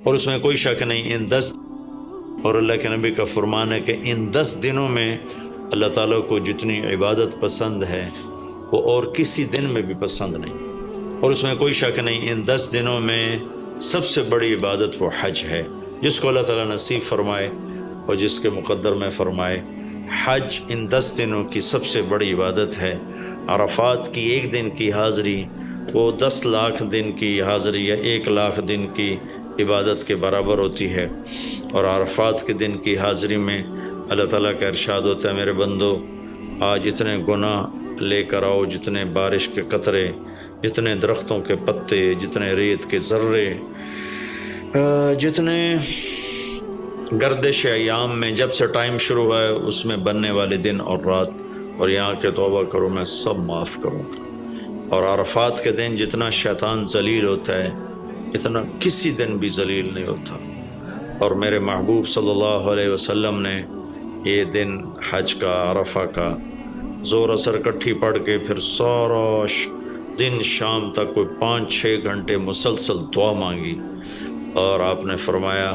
اور اس میں کوئی شک نہیں ان 10 اور اللہ کے نبی کا فرمان ہے کہ ان 10 دنوں میں اللہ تعالیٰ کو جتنی عبادت پسند ہے وہ اور کسی دن میں بھی پسند نہیں، اور اس میں کوئی شک نہیں ان 10 دنوں میں سب سے بڑی عبادت وہ حج ہے، جس کو اللہ تعالیٰ نصیب فرمائے اور جس کے مقدر میں فرمائے۔ حج ان 10 دنوں کی سب سے بڑی عبادت ہے۔ عرفات کی ایک دن کی حاضری وہ 10 لاکھ دن کی حاضری یا 1 لاکھ دن کی عبادت کے برابر ہوتی ہے، اور عرفات کے دن کی حاضری میں اللہ تعالیٰ کا ارشاد ہوتا ہے، میرے بندو آج اتنے گناہ لے کر آؤ، جتنے بارش کے قطرے، جتنے درختوں کے پتے، جتنے ریت کے ذرے، جتنے گردش ایام میں جب سے ٹائم شروع ہوا ہے اس میں بننے والے دن اور رات، اور یہاں کے توبہ کرو میں سب معاف کروں گا۔ اور عرفات کے دن جتنا شیطان ذلیل ہوتا ہے اتنا کسی دن بھی ذلیل نہیں ہوتا، اور میرے محبوب صلی اللہ علیہ وسلم نے یہ دن حج کا، عرفہ کا زور اثر کٹھی پڑھ کے پھر سارا دن شام تک کوئی 5-6 گھنٹے مسلسل دعا مانگی، اور آپ نے فرمایا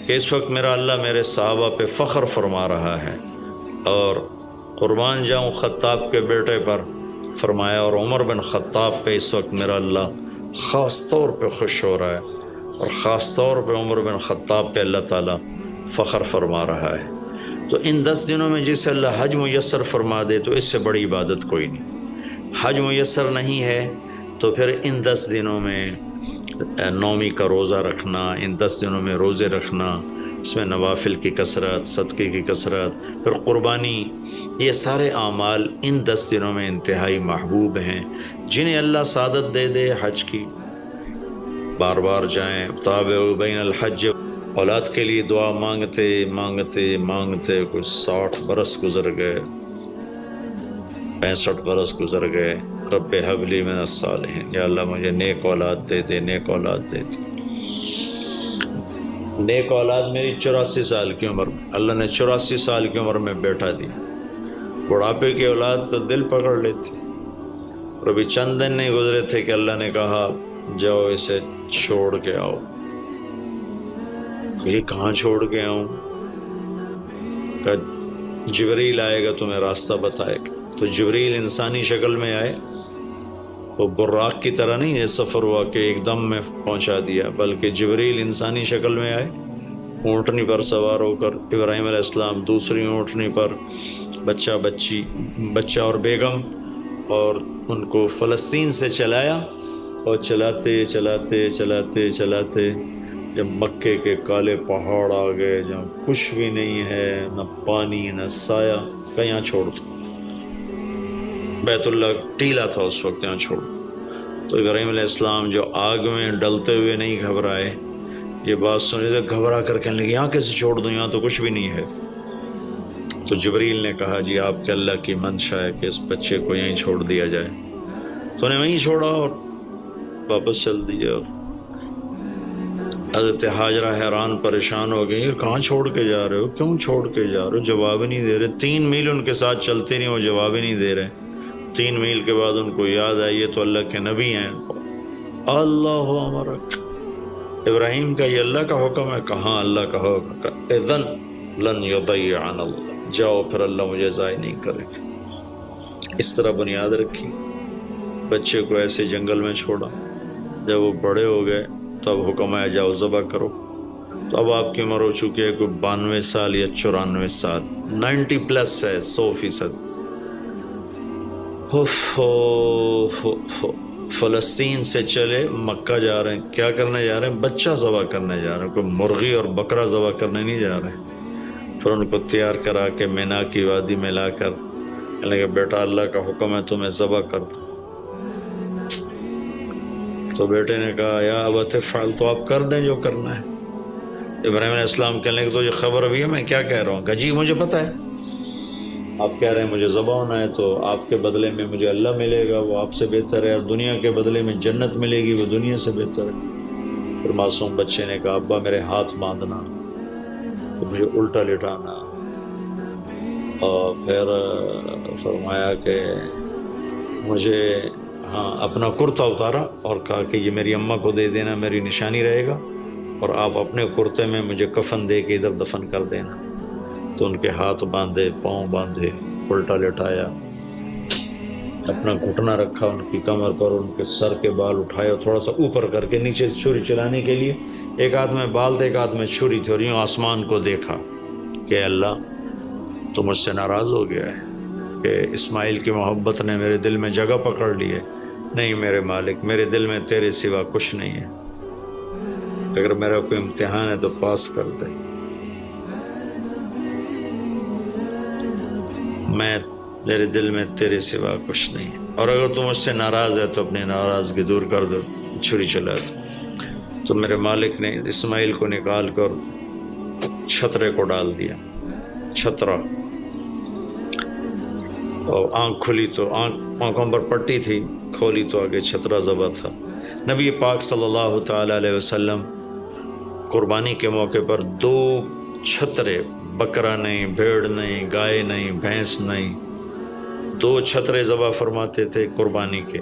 کہ اس وقت میرا اللہ میرے صحابہ پہ فخر فرما رہا ہے، اور قربان جاؤں خطاب کے بیٹے پر، فرمایا اور عمر بن خطاب پہ اس وقت میرا اللہ خاص طور پہ خوش ہو رہا ہے، اور خاص طور پہ عمر بن خطاب پہ اللہ تعالیٰ فخر فرما رہا ہے۔ تو ان 10 دنوں میں جسے اللہ حج میسر فرما دے تو اس سے بڑی عبادت کوئی نہیں۔ حج میسر نہیں ہے تو پھر ان 10 دنوں میں نومی کا روزہ رکھنا، ان 10 دنوں میں روزے رکھنا، اس میں نوافل کی کثرت، صدقے کی کثرت، پھر قربانی، یہ سارے اعمال ان 10 دنوں میں انتہائی محبوب ہیں، جنہیں اللہ سعادت دے دے حج کی بار بار جائیں۔ تابعوا بین الحج، اولاد کے لیے دعا مانگتے مانگتے مانگتے کوئی 60 برس گزر گئے، 65 برس گزر گئے، رب ہب لی من الصالحین، یا اللہ مجھے نیک اولاد دے دے، نیک اولاد دے دے۔ نیک اولاد میری 84 سال کی عمر میں، اللہ نے 84 سال کی عمر میں بیٹا دی۔ بڑھاپے کی اولاد تو دل پکڑ لیتی، اور ابھی چند دن نہیں گزرے تھے کہ اللہ نے کہا جاؤ اسے چھوڑ کے آؤ۔ یہ کہاں چھوڑ کے آؤں؟ کہ جبریل آئے گا تمہیں راستہ بتائے گا۔ تو جبریل انسانی شکل میں آئے، وہ براق کی طرح نہیں یہ سفر ہوا کہ ایک دم میں پہنچا دیا، بلکہ جبریل انسانی شکل میں آئے، اونٹنی پر سوار ہو کر، ابراہیم علیہ السلام دوسری اونٹنی پر، بچہ اور بیگم، اور ان کو فلسطین سے چلایا، اور چلاتے چلاتے چلاتے چلاتے جب مکے کے کالے پہاڑ آ گئے جہاں کچھ بھی نہیں ہے، نہ پانی نہ سایہ، کہ یہاں چھوڑ دو۔ بیت اللہ ٹیلا تھا اس وقت، یہاں چھوڑ دو۔ تو ابراہیم علیہ السلام جو آگ میں ڈلتے ہوئے نہیں گھبرائے، یہ بات سنی تو گھبرا کر کہنے لگے یہاں کیسے چھوڑ دوں، یہاں تو کچھ بھی نہیں ہے۔ تو جبریل نے کہا جی آپ کے اللہ کی منشا ہے کہ اس بچے کو یہیں چھوڑ دیا جائے، تو انہیں وہیں چھوڑا اور واپس چل دیے۔ اور حضرت ہاجرہ حیران پریشان ہو گئی، کہاں چھوڑ کے جا رہے ہو، کیوں چھوڑ کے جا رہے ہو؟ جواب ہی نہیں دے رہے، 3 میل ان کے ساتھ چلتے نہیں، وہ جواب ہی نہیں دے رہے۔ 3 میل کے بعد ان کو یاد آئی یہ تو اللہ کے نبی ہیں۔ اللہ امرک، ابراہیم کا یہ اللہ کا حکم ہے؟ کہاں اللہ کا حکم؟ اذن لن یضیعنا اللہ، جاؤ پھر اللہ مجھے ضائع نہیں کرے گا۔ اس طرح بنیاد رکھی، بچے کو ایسے جنگل میں چھوڑا۔ جب وہ بڑے ہو گئے تب حکم آیا جاؤ ذبح کرو۔ تو اب آپ کی عمر ہو چکی ہے کوئی 92 سال یا 94 سال، 90 پلس ہے، 100%۔ فلسطین سے چلے مکہ جا رہے ہیں، کیا کرنے جا رہے ہیں؟ بچہ ذبح کرنے جا رہے ہیں، کوئی مرغی اور بکرا ذبح کرنے نہیں جا رہے ہیں۔ پھر ان کو تیار کرا کے مینا کی وادی میں لا کر کہنے لگے بیٹا اللہ کا حکم ہے تمہیں ذبح کر دو۔ تو بیٹے نے کہا یا ابت افعل، تو آپ کر دیں جو کرنا ہے۔ ابراہیم علیہ السلام کہنے لگے تو یہ خبر بھی ہے میں کیا کہہ رہا ہوں؟ کہ جی مجھے پتہ ہے، آپ کہہ رہے ہیں مجھے ذبح ہونا ہے تو آپ کے بدلے میں مجھے اللہ ملے گا، وہ آپ سے بہتر ہے، اور دنیا کے بدلے میں جنت ملے گی، وہ دنیا سے بہتر ہے۔ پھر معصوم بچے نے کہا ابا میرے ہاتھ باندھنا، تو مجھے الٹا لٹانا، اور پھر فرمایا کہ مجھے اپنا کرتا اتارا اور کہا کہ یہ میری اماں کو دے دینا، میری نشانی رہے گا۔ اور آپ اپنے کرتے میں مجھے کفن دے کے ادھر دفن کر دینا۔ تو ان کے ہاتھ باندھے، پاؤں باندھے، الٹا لٹایا، اپنا گھٹنا رکھا ان کی کمر پر، ان کے سر کے بال اٹھایا تھوڑا سا اوپر کر کے نیچے چھری چلانے کے لیے، ایک ہاتھ میں بال تھے ایک ہاتھ میں چھری تھی، اور یوں آسمان کو دیکھا کہ اللہ تو مجھ سے ناراض ہو گیا ہے کہ اسماعیل کی محبت نے میرے دل میں جگہ پکڑ لی ہے۔ نہیں میرے مالک، میرے دل میں تیرے سوا کچھ نہیں ہے، اگر میرا کوئی امتحان ہے تو پاس کر دے، میرے دل میں تیرے سوا کچھ نہیں ہے، اور اگر تو مجھ سے ناراض ہے تو اپنی ناراضگی دور کر دو، چھری چلا دو۔ تو میرے مالک نے اسماعیل کو نکال کر چھترے کو ڈال دیا، چھترا، اور آنکھ کھلی تو آنکھوں پر پٹی تھی، کھولی تو آگے چھترا ذبح تھا۔ نبی پاک صلی اللہ تعالیٰ علیہ وسلم قربانی کے موقع پر 2 چھترے، بکرا نہیں، بھیڑ نہیں، گائے نہیں، بھینس نہیں، 2 چھترے ذبح فرماتے تھے قربانی کے۔